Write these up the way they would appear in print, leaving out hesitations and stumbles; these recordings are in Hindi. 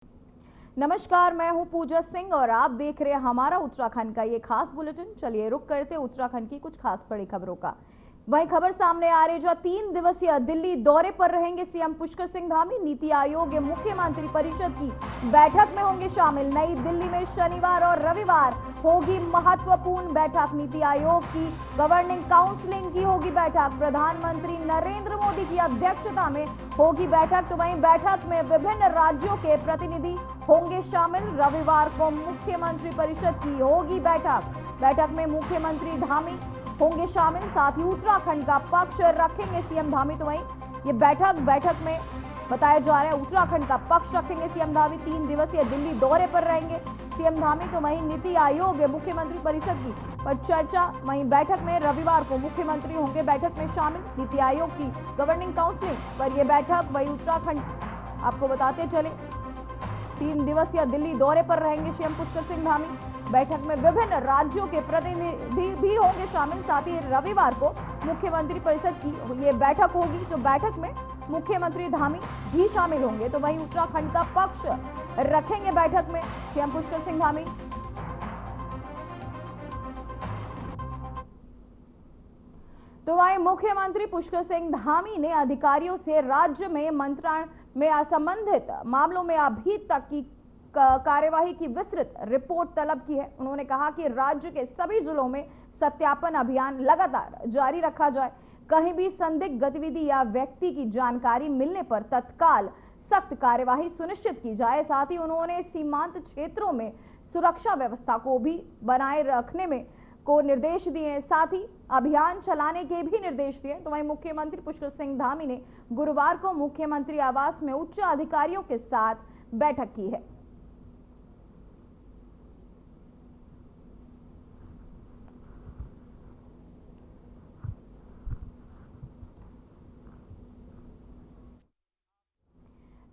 नमस्कार, मैं हूं पूजा सिंह और आप देख रहे हैं हमारा उत्तराखंड का ये खास बुलेटिन। चलिए रुक करते उत्तराखंड की कुछ खास बड़ी खबरों का। वही खबर सामने आ रही जो 3 दिवसीय दिल्ली दौरे पर रहेंगे सीएम पुष्कर सिंह धामी। नीति आयोग मुख्यमंत्री परिषद की बैठक में होंगे शामिल। नई दिल्ली में शनिवार और रविवार होगी महत्वपूर्ण बैठक। नीति आयोग की गवर्निंग काउंसिलिंग की होगी बैठक। प्रधानमंत्री नरेंद्र मोदी की अध्यक्षता में होगी बैठक। तो वहीं बैठक में विभिन्न राज्यों के प्रतिनिधि होंगे शामिल। रविवार को मुख्यमंत्री परिषद की होगी बैठक। बैठक में मुख्यमंत्री धामी होंगे शामिल, साथ ही उत्तराखंड का पक्ष रखेंगे सीएम धामी। तो वहीं ये बैठक में बताया जा रहा है उत्तराखंड का पक्ष रखेंगे सीएम धामी। 3 दिवसीय दिल्ली दौरे पर रहेंगे सीएम धामी। तो वहीं नीति आयोग मुख्यमंत्री परिषद की पर चर्चा। वहीं बैठक में रविवार को मुख्यमंत्री होंगे बैठक में शामिल। नीति आयोग की गवर्निंग काउंसिलिंग पर यह बैठक। वही उत्तराखंड आपको बताते चले 3 दिवसीय दिल्ली दौरे पर रहेंगे सीएम पुष्कर सिंह धामी। बैठक में विभिन्न राज्यों के प्रतिनिधि भी होंगे शामिल। साथ ही रविवार को मुख्यमंत्री परिषद की ये बैठक होगी, जो बैठक में मुख्यमंत्री धामी भी शामिल होंगे। तो वहीं उत्तराखंड का पक्ष रखेंगे बैठक में सीएम पुष्कर सिंह धामी। तो वहीं मुख्यमंत्री पुष्कर सिंह धामी ने अधिकारियों से राज्य में मंत्रण में असंबंधित मामलों में अभी तक की कार्यवाही की विस्तृत रिपोर्ट तलब की है। उन्होंने कहा कि राज्य के सभी जिलों में सत्यापन अभियान लगातार जारी रखा जाए। कहीं भी संदिग्ध गतिविधि या व्यक्ति की जानकारी मिलने पर तत्काल सख्त कार्यवाही सुनिश्चित की जाए। साथ ही उन्होंने सीमांत क्षेत्रों में सुरक्षा व्यवस्था को भी बनाए रखने में को निर्देश दिए। साथ ही अभियान चलाने के भी निर्देश दिए। तो वहीं मुख्यमंत्री पुष्कर सिंह धामी ने गुरुवार को मुख्यमंत्री आवास में उच्च अधिकारियों के साथ बैठक की है।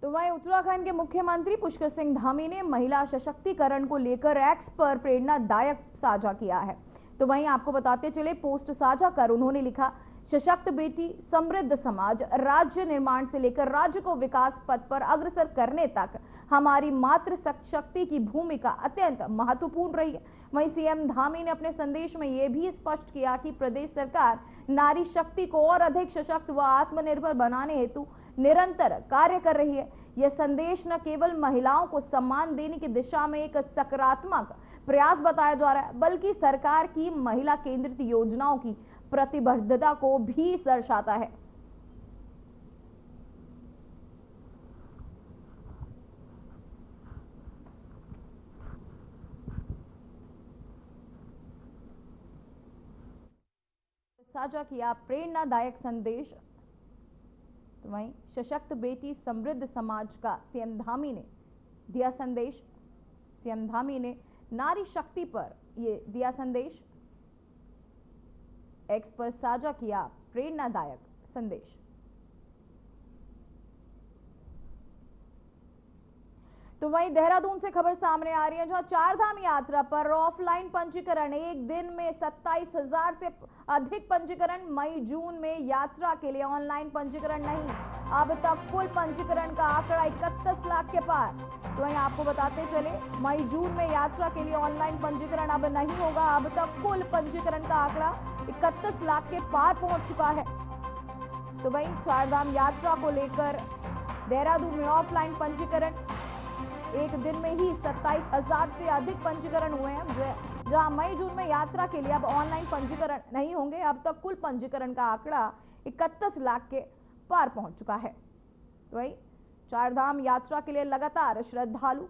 तो वहीं उत्तराखंड के मुख्यमंत्री पुष्कर सिंह धामी ने महिला सशक्तिकरण को लेकर एक्स पर प्रेरणादायक साझा किया है। तो वहीं आपको बताते चले पोस्ट साझा कर उन्होंने लिखा, सशक्त बेटी समृद्ध समाज राज्य निर्माण से लेकर राज्य को विकास पथ पर अग्रसर करने तक हमारी मातृ शक्ति की भूमिका अत्यंत महत्वपूर्ण रही है। वहीं सीएम धामी ने अपने संदेश में यह भी स्पष्ट किया कि प्रदेश सरकार नारी शक्ति को और अधिक सशक्त व आत्मनिर्भर बनाने हेतु निरंतर कार्य कर रही है। यह संदेश न केवल महिलाओं को सम्मान देने की दिशा में एक सकारात्मक प्रयास बताया जा रहा है, बल्कि सरकार की महिला केंद्रित योजनाओं की प्रतिबद्धता को भी दर्शाता है। साझा किया प्रेरणादायक संदेश। तो वहीं सशक्त बेटी समृद्ध समाज का सीएम धामी ने दिया संदेश। सीएम धामी ने नारी शक्ति पर ये दिया संदेश, एक्स पर साझा किया प्रेरणादायक संदेश। तो वहीं देहरादून से खबर सामने आ रही है, जहां चारधाम यात्रा पर ऑफलाइन पंजीकरण एक दिन में 27,000 से अधिक पंजीकरण। मई जून में यात्रा के लिए ऑनलाइन पंजीकरण नहीं, अब तक कुल पंजीकरण का आंकड़ा 31 लाख के पार। तो वहीं आपको बताते चले मई जून में यात्रा के लिए ऑनलाइन पंजीकरण अब नहीं होगा। अब तक कुल पंजीकरण का आंकड़ा 31 लाख के पार पहुंच चुका है। तो वहीं चारधाम यात्रा को लेकर देहरादून में ऑफलाइन पंजीकरण एक दिन में ही 27,000 से अधिक पंजीकरण हुए हैं, जहां मई जून में यात्रा के लिए अब ऑनलाइन पंजीकरण नहीं होंगे। अब तक कुल पंजीकरण का आंकड़ा 31 लाख के पार पहुंच चुका है। तो वही चारधाम यात्रा के लिए लगातार श्रद्धालु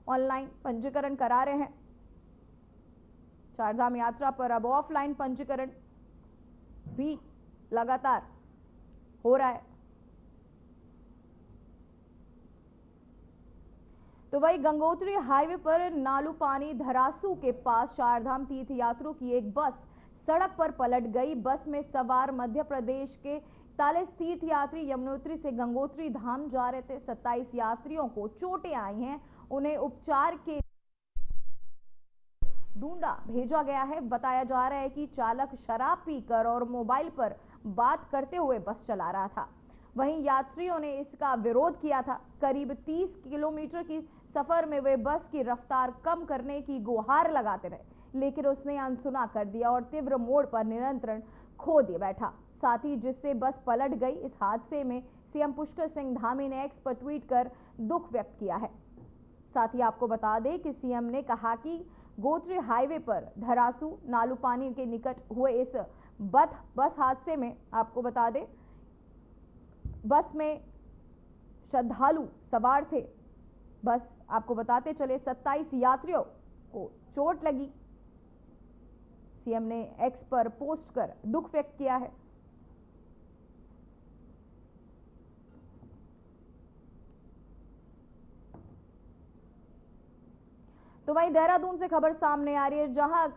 ऑनलाइन पंजीकरण करा रहे हैं। चारधाम यात्रा पर अब ऑफलाइन पंजीकरण भी लगातार हो रहा है। तो वही गंगोत्री हाईवे पर नालूपानी धरासू के पास चारधाम तीर्थ यात्रियों की एक बस सड़क पर पलट गई। बस में सवार मध्य प्रदेश के 41 तीर्थ यात्री यमुनोत्री से गंगोत्री धाम जा रहे थे। 27 यात्रियों को चोटें आई हैं, उन्हें उपचार के डूंडा भेजा गया है। बताया जा रहा है कि चालक शराब पीकर और मोबाइल पर बात करते हुए बस चला रहा था। वहीं यात्रियों ने इसका विरोध किया था। करीब 30 किलोमीटर की सफर में वे बस की रफ्तार कम करने की गुहार लगाते रहे, लेकिन उसने अनसुना कर दिया और तीव्र मोड़ पर नियंत्रण खो दिए बैठा, साथ ही जिससे बस पलट गई। इस हादसे में सीएम पुष्कर सिंह धामी ने एक्स पर ट्वीट कर दुख व्यक्त किया है। साथ ही आपको बता दें कि सीएम ने कहा कि गोत्री हाईवे पर धरासू नालूपानी के निकट हुए इस बस हादसे में आपको बता दें बस में श्रद्धालु सवार थे। बस आपको बताते चले 27 यात्रियों को चोट लगी। सीएम ने एक्स पर पोस्ट कर दुख व्यक्त किया है। तो वहीं देहरादून से खबर सामने आ रही है, जहां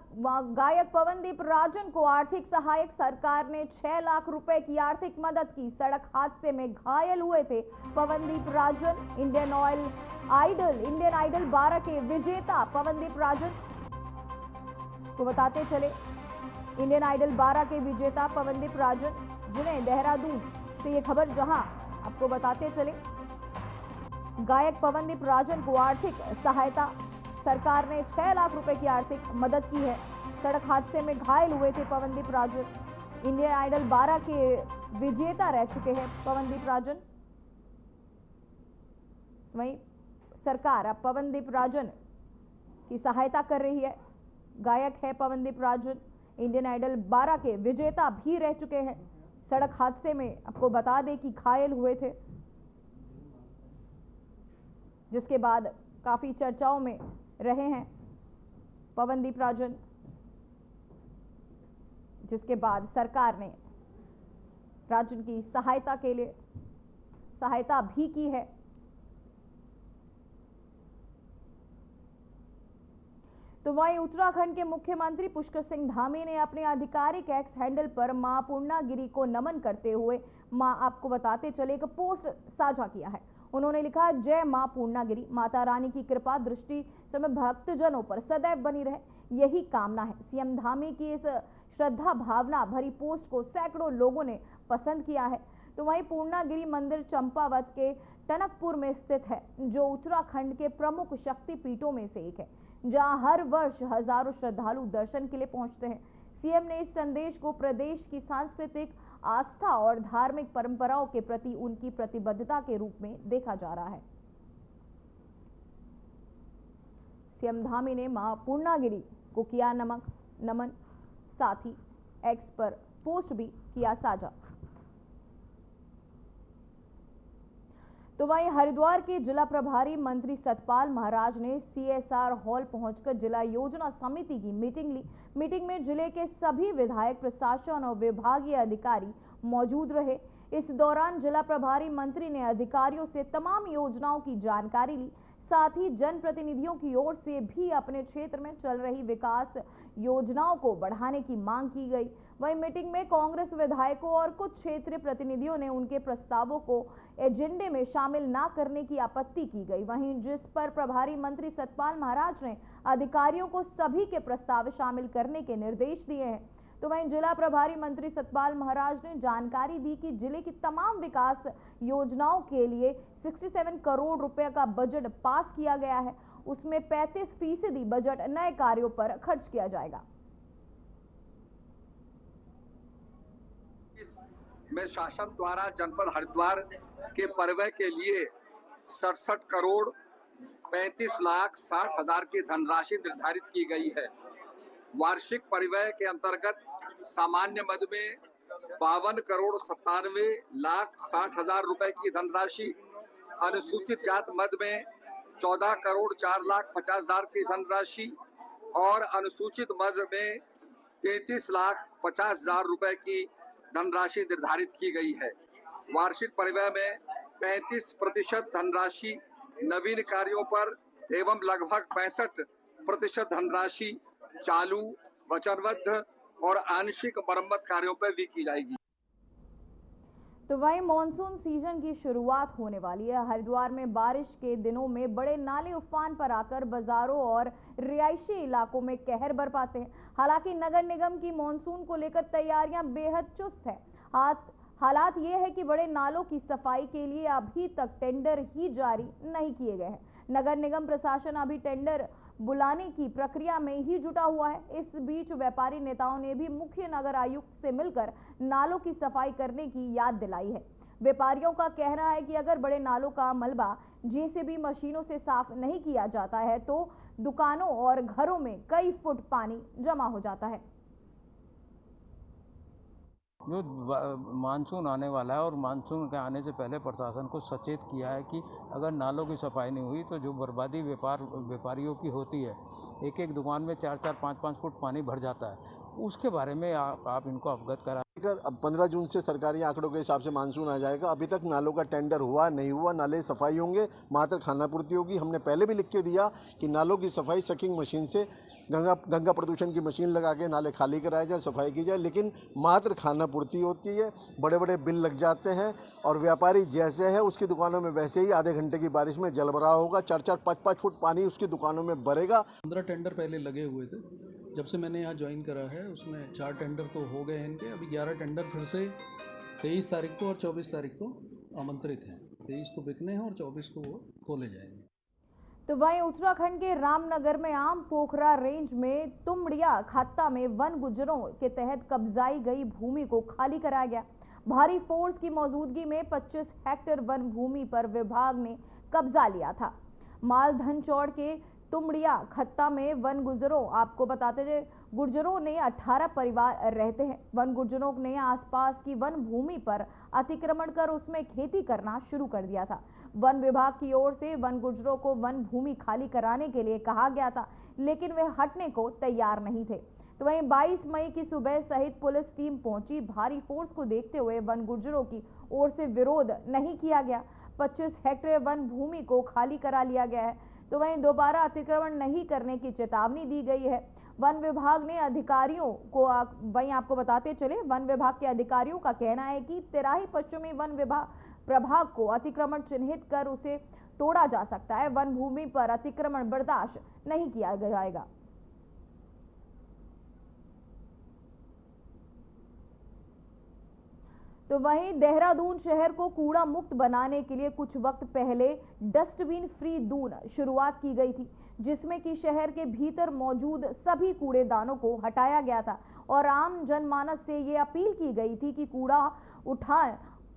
गायक पवनदीप राजन को आर्थिक सहायक सरकार ने 6 लाख रुपए की आर्थिक मदद की। सड़क हादसे में घायल हुए थे पवनदीप राजन। इंडियन आइडल 12 के विजेता पवनदीप राजन को बताते चले, इंडियन आइडल 12 के विजेता पवनदीप राजन, जिन्हें देहरादून से ये खबर, जहां आपको बताते चले गायक पवनदीप राजन को आर्थिक सहायता सरकार ने 6 लाख रुपए की आर्थिक मदद की है। सड़क हादसे में घायल हुए थे पवनदीप राजन। इंडियन आइडल 12 के विजेता रह चुके हैं पवनदीप राजन। वहीं सरकार अब पवनदीप राजन की सहायता कर रही है। गायक है पवनदीप राजन, इंडियन आइडल 12 के विजेता भी रह चुके हैं। सड़क हादसे में आपको बता दें कि घायल हुए थे, जिसके बाद काफी चर्चाओं में रहे हैं पवनदीप राजन, जिसके बाद सरकार ने राजन की सहायता के लिए सहायता भी की है। तो वहीं उत्तराखंड के मुख्यमंत्री पुष्कर सिंह धामी ने अपने आधिकारिक एक्स हैंडल पर मां पूर्णागिरी को नमन करते हुए आपको बताते चले एक पोस्ट साझा किया है। उन्होंने लिखा, जय मां पूर्णागिरी, माता रानी की कृपा दृष्टि समय भक्तजनों पर सदैव बनी रहे, यही कामना है। सीएम धामी की इस श्रद्धा भावना भरी पोस्ट को सैकड़ों लोगों ने पसंद किया है। तो वहीं पूर्णागिरी मंदिर चंपावत के टनकपुर में स्थित है, जो उत्तराखंड के प्रमुख शक्ति पीठों में से एक है, जहां हर वर्ष हजारों श्रद्धालु दर्शन के लिए पहुंचते हैं। सीएम ने इस संदेश को प्रदेश की सांस्कृतिक आस्था और धार्मिक परंपराओं के प्रति उनकी प्रतिबद्धता के रूप में देखा जा रहा है। सीएम धामी ने मां पूर्णागिरी को किया नमन, साथ ही एक्स पर पोस्ट भी किया साझा। तो वहीं हरिद्वार के जिला प्रभारी मंत्री सतपाल महाराज ने सीएसआर हॉल पहुंचकर जिला योजना समिति की मीटिंग ली। मीटिंग में जिले के सभी विधायक, प्रशासन और विभागीय अधिकारी मौजूद रहे। इस दौरान जिला प्रभारी मंत्री ने अधिकारियों से तमाम योजनाओं की जानकारी ली, साथ ही जनप्रतिनिधियों की ओर से भी अपने क्षेत्र में चल रही विकास योजनाओं को बढ़ाने की मांग की गई। वहीं मीटिंग में कांग्रेस विधायकों और कुछ क्षेत्रीय प्रतिनिधियों ने उनके प्रस्तावों को एजेंडे में शामिल न करने की आपत्ति की गई। वहीं जिस पर प्रभारी मंत्री सतपाल महाराज ने अधिकारियों को सभी के प्रस्ताव शामिल करने के निर्देश दिए हैं। तो वहीं जिला प्रभारी मंत्री सतपाल महाराज ने जानकारी दी कि जिले की तमाम विकास योजनाओं के लिए 67 करोड़ रुपए का बजट पास किया गया है। उसमें 35% बजट नए कार्यों पर खर्च किया जाएगा। में शासन द्वारा जनपद हरिद्वार के परिवहन के लिए 67 करोड़ 35 लाख 60 हजार की धनराशि निर्धारित की गई है। वार्षिक परिवहन के अंतर्गत सामान्य मद में 52 करोड़ 97 लाख 60 हजार रुपए की धनराशि, अनुसूचित जात मद में 14 करोड़ 4 लाख 50 हजार की धनराशि और अनुसूचित मद में 33 लाख 50 हजार रुपए की धनराशि निर्धारित की गई है। वार्षिक परिवहन में 35% धनराशि नवीन कार्यों पर एवं लगभग 65% धनराशि चालू, वचनबद्ध और आंशिक मरम्मत कार्यों पर भी की जाएगी। तो वहीं मॉनसून सीजन की शुरुआत होने वाली है। हरिद्वार में बारिश के दिनों में बड़े नाले उफान पर आकर बाजारों और रिहायशी इलाकों में कहर बरपाते हैं। हालांकि नगर निगम की मॉनसून को लेकर तैयारियां बेहद चुस्त है। हालात ये है कि बड़े नालों की सफाई के लिए अभी तक टेंडर ही जारी नहीं किए गए हैं। नगर निगम प्रशासन अभी टेंडर बुलाने की प्रक्रिया में ही जुटा हुआ है। इस बीच व्यापारी नेताओं ने भी मुख्य नगर आयुक्त से मिलकर नालों की सफाई करने की याद दिलाई है। व्यापारियों का कहना है कि अगर बड़े नालों का मलबा जेसीबी मशीनों से साफ नहीं किया जाता है तो दुकानों और घरों में कई फुट पानी जमा हो जाता है। जो मानसून आने वाला है और मानसून के आने से पहले प्रशासन को सचेत किया है कि अगर नालों की सफाई नहीं हुई तो जो बर्बादी व्यापारियों की होती है, एक एक दुकान में 4-4, 5-5 फुट पानी भर जाता है, उसके बारे में आप इनको अवगत करा। अब 15 जून से सरकारी आंकड़ों के हिसाब से मानसून आ जाएगा। अभी तक नालों का टेंडर हुआ नहीं हुआ, नाले सफाई होंगे, मात्र खानापूर्ति होगी। हमने पहले भी लिख के दिया कि नालों की सफाई सकिंग मशीन से गंगा प्रदूषण की मशीन लगा के नाले खाली कराए जाए, सफाई की जाए, लेकिन मात्र खानापूर्ति होती है। बड़े बड़े बिल लग जाते हैं और व्यापारी जैसे है उसकी दुकानों में वैसे ही आधे घंटे की बारिश में जलभराव होगा, 4-4, 5-5 फुट पानी उसकी दुकानों में भरेगा। 15 टेंडर पहले लगे हुए थे। जब से मैंने यहाँ ज्वाइन करा है उसमें 4 टेंडर तो हो गए हैं इनके। अभी 11 टेंडर फिर से 23 तारीख को और 24 तारीख को आमंत्रित हैं। 23 को बिकने हैं और 24 को वो खोले जाएंगे। तो वहीं उत्तराखंड के रामनगर में आम पोखरा रेंज में तुमड़िया खत्ता में वन गुज्जरों के तहत कब्जाई गई भूमि को खाली कराया गया। भारी फोर्स की मौजूदगी में 25 हेक्टेयर वन भूमि पर विभाग ने कब्जा लिया था। मालधन चौड़ के तुमड़िया खत्ता में वन गुज्जरों, आपको बताते थे, गुर्जरों ने 18 परिवार रहते हैं। वन गुर्जरों ने आसपास की वन भूमि पर अतिक्रमण कर उसमें खेती करना शुरू कर दिया था। वन विभाग की ओर से वन गुर्जरों को वन भूमि खाली कराने के लिए कहा गया था, लेकिन वे हटने को तैयार नहीं थे। तो वहीं 22 मई की सुबह सहित पुलिस टीम पहुंची। भारी फोर्स को देखते हुए वन गुर्जरों की ओर से विरोध नहीं किया गया। 25 हेक्टेयर वन भूमि को खाली करा लिया गया है। तो वहीं दोबारा अतिक्रमण नहीं करने की चेतावनी दी गई है। वन विभाग ने अधिकारियों को, वहीं आपको बताते चले, वन विभाग के अधिकारियों का कहना है कि तेराही पश्चिमी वन विभाग प्रभाग को अतिक्रमण चिन्हित कर उसे तोड़ा जा सकता है। वन भूमि पर अतिक्रमण बर्दाश्त नहीं किया जाएगा। तो वहीं देहरादून शहर को कूड़ा मुक्त बनाने के लिए कुछ वक्त पहले डस्टबिन फ्री दून शुरुआत की गई थी, जिसमें कि शहर के भीतर मौजूद सभी कूड़ेदानों को हटाया गया था और आम जनमानस से ये अपील की गई थी कि कूड़ा उठा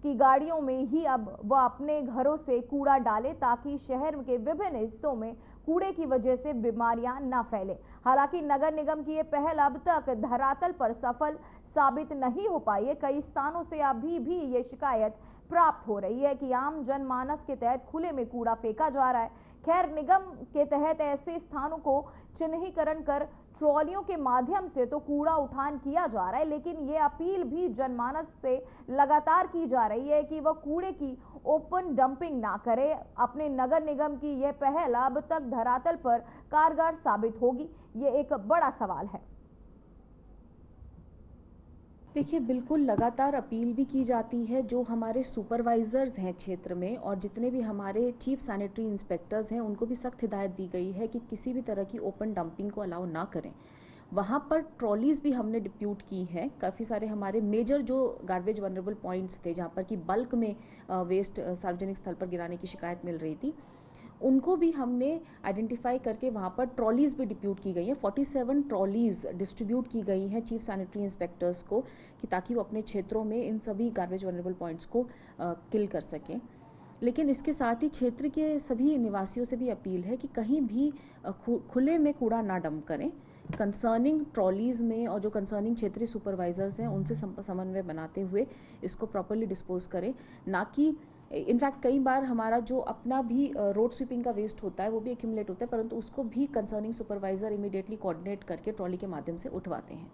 की गाड़ियों में ही अब वह अपने घरों से कूड़ा डाले, ताकि शहर के विभिन्न हिस्सों में कूड़े की वजह से बीमारियां न फैले। हालांकि नगर निगम की ये पहल अब तक धरातल पर सफल साबित नहीं हो पाई है। कई स्थानों से अभी भी ये शिकायत प्राप्त हो रही है कि आम जनमानस के तहत खुले में कूड़ा फेंका जा रहा है। खैर, निगम के तहत ऐसे स्थानों को चिन्हीकरण कर ट्रॉलियों के माध्यम से तो कूड़ा उठान किया जा रहा है, लेकिन ये अपील भी जनमानस से लगातार की जा रही है कि वह कूड़े की ओपन डंपिंग ना करे। अपने नगर निगम की यह पहल अब तक धरातल पर कारगर साबित होगी, ये एक बड़ा सवाल है। देखिए, बिल्कुल लगातार अपील भी की जाती है। जो हमारे सुपरवाइजर्स हैं क्षेत्र में और जितने भी हमारे चीफ सैनिटरी इंस्पेक्टर्स हैं, उनको भी सख्त हिदायत दी गई है कि किसी भी तरह की ओपन डंपिंग को अलाउ ना करें। वहाँ पर ट्रॉलीज भी हमने डिप्यूट की हैं। काफ़ी सारे हमारे मेजर जो गार्बेज वनरेबल पॉइंट्स थे, जहाँ पर कि बल्क में वेस्ट सार्वजनिक स्थल पर गिराने की शिकायत मिल रही थी, उनको भी हमने आइडेंटिफाई करके वहाँ पर ट्रॉलीज भी डिप्यूट की गई हैं। 47 ट्रॉलीज डिस्ट्रीब्यूट की गई हैं चीफ सैनिटरी इंस्पेक्टर्स को, कि ताकि वो अपने क्षेत्रों में इन सभी गार्बेज वनरेबल पॉइंट्स को किल कर सकें। लेकिन इसके साथ ही क्षेत्र के सभी निवासियों से भी अपील है कि कहीं भी खुले में कूड़ा ना डंप करें। कंसर्निंग ट्रॉलीज में और जो कंसर्निंग क्षेत्रीय सुपरवाइजर्स हैं, उनसे समन्वय बनाते हुए इसको प्रॉपर्ली डिस्पोज करें, ना कि इनफैक्ट कई बार हमारा जो अपना भी रोड स्वीपिंग का वेस्ट होता है वो भी एक्यूमुलेट होता है, परंतु उसको भी कंसर्निंग सुपरवाइजर इमीडिएटली कोऑर्डिनेट करके ट्रॉली के माध्यम से उठवाते हैं।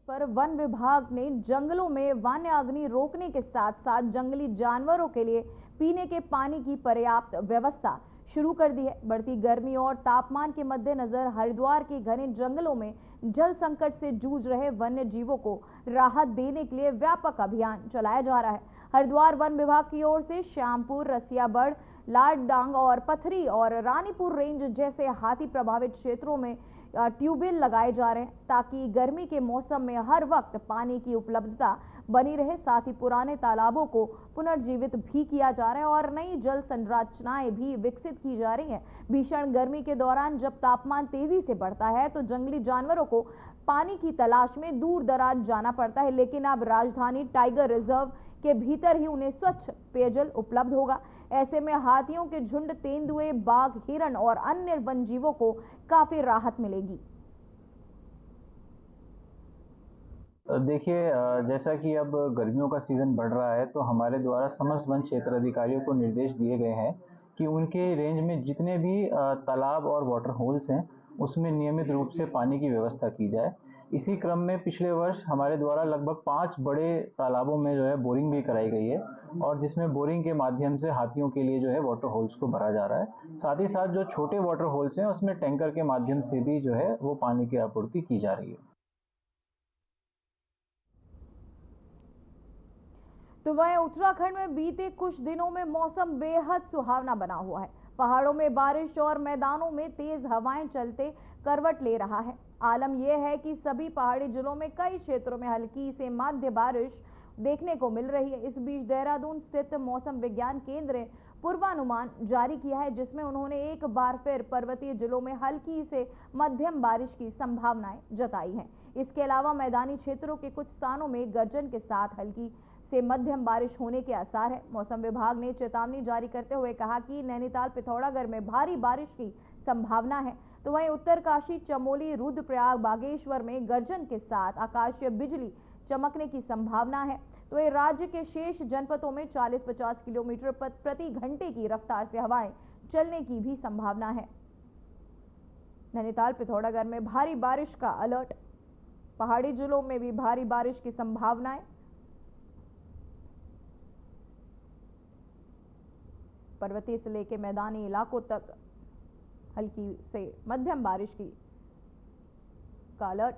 पर वन विभाग ने जंगलों में वन्य अग्नि रोकने के साथ साथ जंगली जानवरों के लिए पीने के पानी की पर्याप्त व्यवस्था शुरू कर दी है। बढ़ती गर्मी और तापमान के मद्देनजर हरिद्वार के घने जंगलों में जल संकट से जूझ रहे वन्य जीवों को राहत देने के लिए व्यापक अभियान चलाया जा रहा है। हरिद्वार वन विभाग की ओर से श्यामपुर, रसियाबड़, लाडडांग और पथरी और रानीपुर रेंज जैसे हाथी प्रभावित क्षेत्रों में ट्यूबवेल लगाए जा रहे हैं ताकि गर्मी के मौसम में हर वक्त पानी की उपलब्धता बनी रहे। साथ ही पुराने तालाबों को पुनर्जीवित भी किया जा रहा है और नई जल संरचनाएं भी विकसित की जा रही हैं। भीषण गर्मी के दौरान जब तापमान तेजी से बढ़ता है तो जंगली जानवरों को पानी की तलाश में दूर दराज जाना पड़ता है, लेकिन अब राजधानी टाइगर रिजर्व के भीतर ही उन्हें स्वच्छ पेयजल उपलब्ध होगा। ऐसे में हाथियों के झुंड, तेंदुए, बाघ, हिरण और अन्य वन जीवों को काफी राहत मिलेगी। देखिए, जैसा कि अब गर्मियों का सीज़न बढ़ रहा है तो हमारे द्वारा समस्त वन क्षेत्र अधिकारियों को निर्देश दिए गए हैं कि उनके रेंज में जितने भी तालाब और वाटर होल्स हैं उसमें नियमित रूप से पानी की व्यवस्था की जाए। इसी क्रम में पिछले वर्ष हमारे द्वारा लगभग 5 बड़े तालाबों में जो है बोरिंग भी कराई गई है और जिसमें बोरिंग के माध्यम से हाथियों के लिए जो है वाटर होल्स को भरा जा रहा है। साथ ही साथ जो छोटे वाटर होल्स हैं उसमें टैंकर के माध्यम से भी जो है वो पानी की आपूर्ति की जा रही है। तो वहीं उत्तराखंड में बीते कुछ दिनों में मौसम बेहद सुहावना बना हुआ है। पहाड़ों में बारिश और मैदानों में तेज हवाएं चलते करवट ले रहा है। आलम यह है कि सभी पहाड़ी जिलों में कई क्षेत्रों में हल्की से मध्य बारिश देखने को मिल रही है। इस बीच देहरादून स्थित मौसम विज्ञान केंद्र ने पूर्वानुमान जारी किया है, जिसमें उन्होंने एक बार फिर पर्वतीय जिलों में हल्की से मध्यम बारिश की संभावनाएं जताई हैं। इसके अलावा मैदानी क्षेत्रों के कुछ स्थानों में गर्जन के साथ हल्की से मध्यम बारिश होने के आसार है। मौसम विभाग ने चेतावनी जारी करते हुए कहा कि नैनीताल, पिथौरागढ़ में भारी बारिश की संभावना है। तो वहीं उत्तरकाशी, चमोली, रुद्रप्रयाग, बागेश्वर में गर्जन के साथ आकाशीय बिजली चमकने की संभावना है। तो ये राज्य के शेष जनपदों में 40-50 किलोमीटर प्रति घंटे की रफ्तार से हवाएं चलने की भी संभावना है। नैनीताल, पिथौरागढ़ में भारी बारिश का अलर्ट। पहाड़ी जिलों में भी भारी बारिश की संभावनाएं। पर्वतीय से लेकर मैदानी इलाकों तक हल्की से मध्यम बारिश का अलर्ट।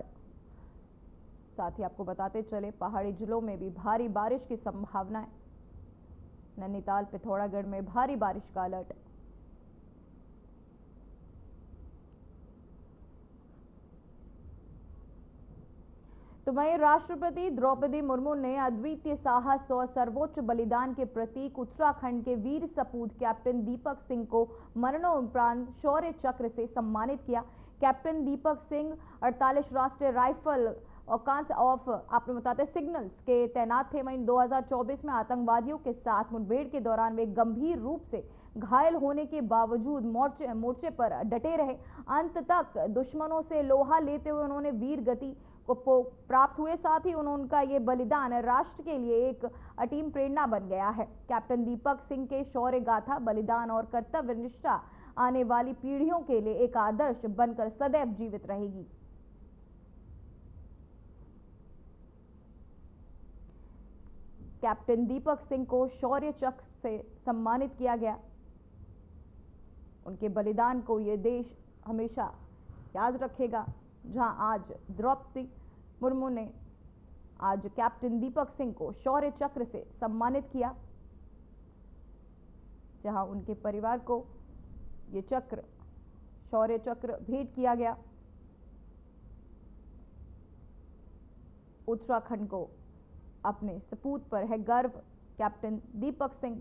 साथ ही आपको बताते चले पहाड़ी जिलों में भी भारी बारिश की संभावना है। नैनीताल, पिथौरागढ़ में भारी बारिश का अलर्ट। तो वहीं राष्ट्रपति द्रौपदी मुर्मू ने अद्वितीय साहस और सर्वोच्च बलिदान के प्रतीक उत्तराखंड के वीर सपूत कैप्टन दीपक सिंह को मरणोपरांत शौर्य चक्र से सम्मानित किया। कैप्टन दीपक सिंह 48 राष्ट्रीय राइफल औकांस ऑफ आपने बताते सिग्नल्स के तैनात थे। वहीं 2024 में आतंकवादियों के साथ मुठभेड़ के दौरान वे गंभीर रूप से घायल होने के बावजूद मोर्चे पर डटे रहे। अंत तक दुश्मनों से लोहा लेते हुए उन्होंने वीर गति को प्राप्त हुए। साथ ही उनका ये बलिदान राष्ट्र के लिए एक अटीम प्रेरणा बन गया है। कैप्टन दीपक सिंह के शौर्य गाथा, बलिदान और कर्तव्य निष्ठा आने वाली पीढ़ियों के लिए एक आदर्श बनकर सदैव जीवित रहेगी। कैप्टन दीपक सिंह को शौर्य चक्र से सम्मानित किया गया। उनके बलिदान को ये देश हमेशा याद रखेगा। जहां आज द्रौपदी मुर्मू ने आज कैप्टन दीपक सिंह को शौर्य चक्र से सम्मानित किया, जहां उनके परिवार को ये चक्र, शौर्य चक्र भेंट किया गया। उत्तराखंड को अपने सपूत पर है गर्व। कैप्टन दीपक सिंह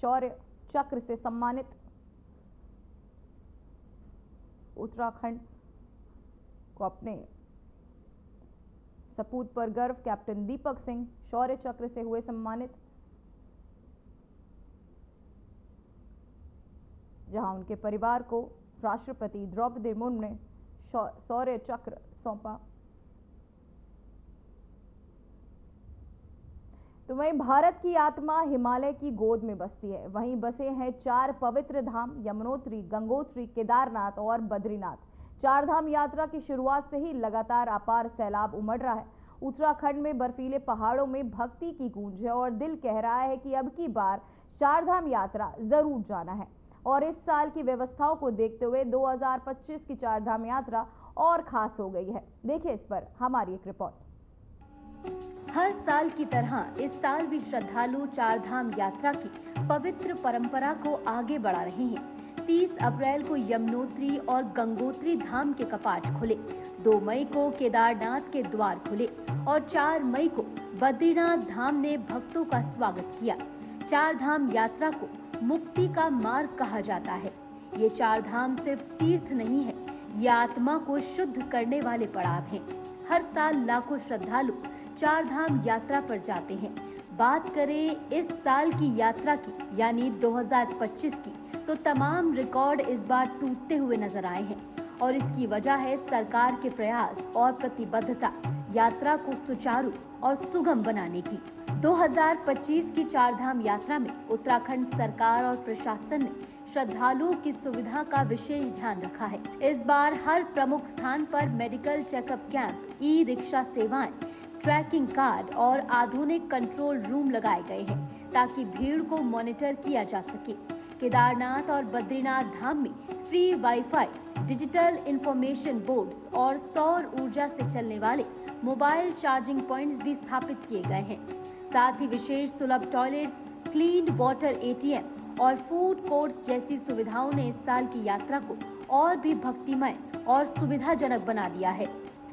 शौर्य चक्र से सम्मानित। उत्तराखंड को अपने सपूत पर गर्व। कैप्टन दीपक सिंह शौर्य चक्र से हुए सम्मानित, जहां उनके परिवार को राष्ट्रपति द्रौपदी मुर्मू ने शौर्य चक्र सौंपा। तो वहीं भारत की आत्मा हिमालय की गोद में बसती है। वहीं बसे हैं 4 पवित्र धाम, यमुनोत्री, गंगोत्री, केदारनाथ और बद्रीनाथ। 4 धाम यात्रा की शुरुआत से ही लगातार अपार सैलाब उमड़ रहा है। उत्तराखंड में बर्फीले पहाड़ों में भक्ति की गूंज है और दिल कह रहा है कि अब की बार 4 धाम यात्रा जरूर जाना है। और इस साल की व्यवस्थाओं को देखते हुए 2025 की 4 धाम यात्रा और खास हो गई है। देखिए इस पर हमारी एक रिपोर्ट। हर साल की तरह इस साल भी श्रद्धालु 4 धाम यात्रा की पवित्र परंपरा को आगे बढ़ा रहे हैं। 30 अप्रैल को यमुनोत्री और गंगोत्री धाम के कपाट खुले, 2 मई को केदारनाथ के द्वार खुले और 4 मई को बद्रीनाथ धाम ने भक्तों का स्वागत किया। 4 धाम यात्रा को मुक्ति का मार्ग कहा जाता है। ये 4 धाम सिर्फ तीर्थ नहीं है, ये आत्मा को शुद्ध करने वाले पड़ाव हैं। हर साल लाखों श्रद्धालु 4 धाम यात्रा पर जाते हैं। बात करें इस साल की यात्रा की, यानी 2025 की, तो तमाम रिकॉर्ड इस बार टूटते हुए नजर आए हैं और इसकी वजह है सरकार के प्रयास और प्रतिबद्धता यात्रा को सुचारू और सुगम बनाने की। 2025 की 4 धाम यात्रा में उत्तराखंड सरकार और प्रशासन ने श्रद्धालुओं की सुविधा का विशेष ध्यान रखा है। इस बार हर प्रमुख स्थान पर medical checkup camp, e rickshaw सेवाएं, ट्रैकिंग कार्ड और आधुनिक कंट्रोल रूम लगाए गए हैं ताकि भीड़ को मॉनिटर किया जा सके। केदारनाथ और बद्रीनाथ धाम में free wifi, digital information boards और सौर ऊर्जा से चलने वाले मोबाइल चार्जिंग पॉइंट्स भी स्थापित किए गए हैं। साथ ही विशेष सुलभ टॉयलेट्स, क्लीन वाटर एटीएम और फूड कोर्ट्स जैसी सुविधाओं ने इस साल की यात्रा को और भी भक्तिमय और सुविधाजनक बना दिया है।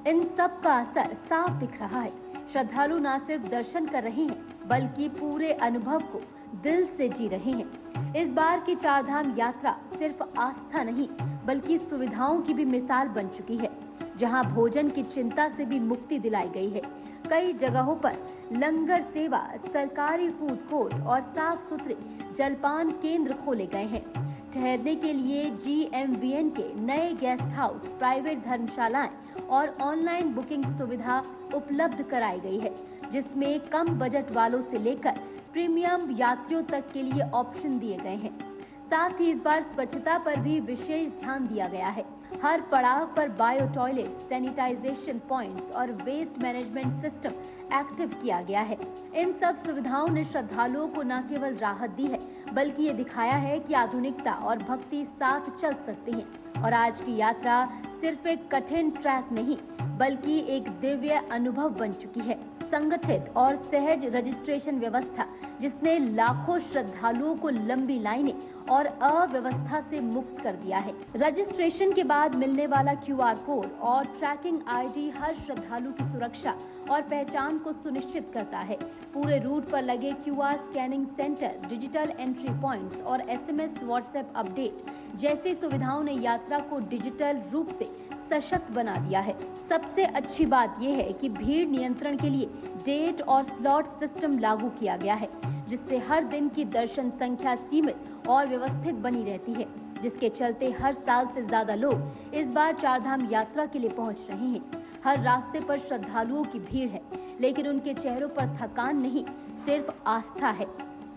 इन सब का असर साफ दिख रहा है। श्रद्धालु न सिर्फ दर्शन कर रहे हैं बल्कि पूरे अनुभव को दिल से जी रहे हैं। इस बार की 4 धाम यात्रा सिर्फ आस्था नहीं बल्कि सुविधाओं की भी मिसाल बन चुकी है, जहां भोजन की चिंता से भी मुक्ति दिलाई गई है। कई जगहों पर लंगर सेवा, सरकारी फूड कोर्ट और साफ सुथरे जलपान केंद्र खोले गए हैं। ठहरने के लिए GMVN के नए गेस्ट हाउस, प्राइवेट धर्मशालाएं और ऑनलाइन बुकिंग सुविधा उपलब्ध कराई गई है, जिसमें कम बजट वालों से लेकर प्रीमियम यात्रियों तक के लिए ऑप्शन दिए गए हैं। साथ ही इस बार स्वच्छता पर भी विशेष ध्यान दिया गया है। हर पड़ाव पर बायो टॉयलेट, सैनिटाइजेशन पॉइंट्स और वेस्ट मैनेजमेंट सिस्टम एक्टिव किया गया है। इन सब सुविधाओं ने श्रद्धालुओं को न केवल राहत दी है बल्कि ये दिखाया है कि आधुनिकता और भक्ति साथ चल सकती हैं और आज की यात्रा सिर्फ एक कठिन ट्रैक नहीं बल्कि एक दिव्य अनुभव बन चुकी है। संगठित और सहज रजिस्ट्रेशन व्यवस्था जिसने लाखों श्रद्धालुओं को लंबी लाइनें और अव्यवस्था से मुक्त कर दिया है। रजिस्ट्रेशन के बाद मिलने वाला QR कोड और ट्रैकिंग ID हर श्रद्धालु की सुरक्षा और पहचान को सुनिश्चित करता है। पूरे रूट पर लगे QR scanning centre, digital entry points और SMS WhatsApp अपडेट जैसी सुविधाओं ने यात्रा को डिजिटल रूप से सशक्त बना दिया है। सबसे अच्छी बात यह है कि भीड़ नियंत्रण के लिए डेट और स्लॉट सिस्टम लागू किया गया है, जिससे हर दिन की दर्शन संख्या सीमित और व्यवस्थित बनी रहती है, जिसके चलते हर साल से ज्यादा लोग इस बार 4 धाम यात्रा के लिए पहुंच रहे हैं। हर रास्ते पर श्रद्धालुओं की भीड़ है, लेकिन उनके चेहरों पर थकान नहीं, सिर्फ आस्था है।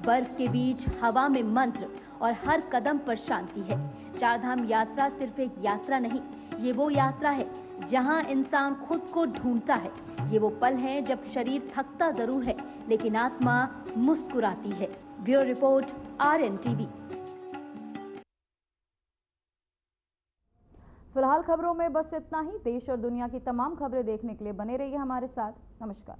बर्फ के बीच हवा में मंत्र और हर कदम पर शांति है। 4 धाम यात्रा सिर्फ एक यात्रा नहीं, ये वो यात्रा है जहां इंसान खुद को ढूंढता है। ये वो पल हैं जब शरीर थकता जरूर है लेकिन आत्मा मुस्कुराती है। Bureau report, RN TV। फिलहाल खबरों में बस इतना ही। देश और दुनिया की तमाम खबरें देखने के लिए बने रहिए हमारे साथ। नमस्कार।